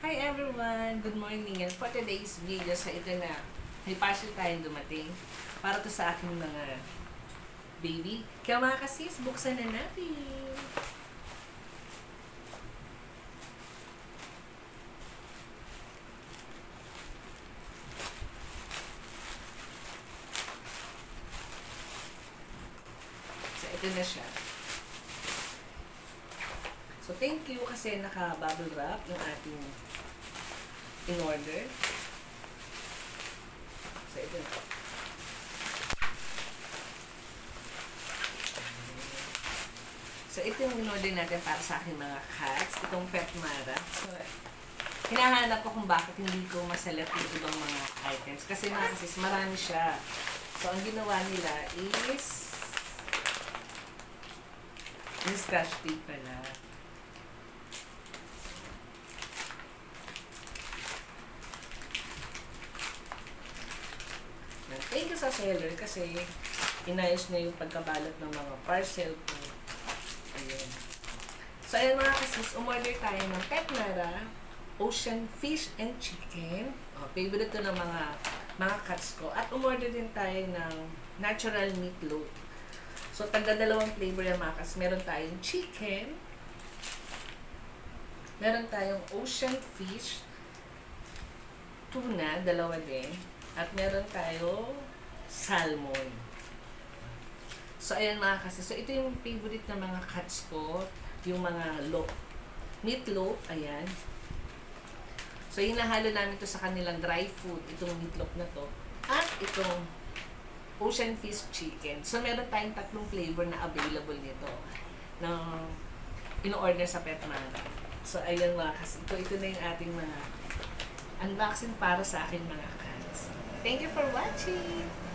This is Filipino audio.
Hi everyone! Good morning! And for today's video, so ito na, may parcel tayong dumating para to sa aking mga baby. Kaya mga kasis, buksan na natin! So ito na siya. So thank you kasi naka-bubble wrap yung ating in-order. So ito na. So ito yung in-order natin para sa aking mga cats. Itong Pet Mara. So hinahanap ko kung bakit hindi ko maselect yung ibang mga items. Kasi mga kasis, marami siya. So ang ginawa nila is yung scratch tape pala. Thank you sa seller kasi inayos niya yung pagkabalot ng mga parcel ko. Ayan. So, ayan mga kasis, umorder tayo ng Pet Mara, Ocean Fish and Chicken. Favorite to ng mga cats ko. At umorder din tayo ng Natural Meatloaf. So, tagda-dalawang flavor yan mga kasis. Meron tayong chicken, meron tayong Ocean Fish, tuna, dalawa din. At meron tayo salmon. So, ayan mga kasi. So, ito yung favorite ng mga cats ko. Yung mga meatloaf. Ayan. So, hinahalo namin ito sa kanilang dry food. Itong meatloaf na to. At itong ocean fish chicken. So, meron tayong tatlong flavor na available nito. Na in-order sa Pet Mara. So, ayan mga kasi. Ito na yung ating mga unboxing para sa akin mga cats. Thank you for watching!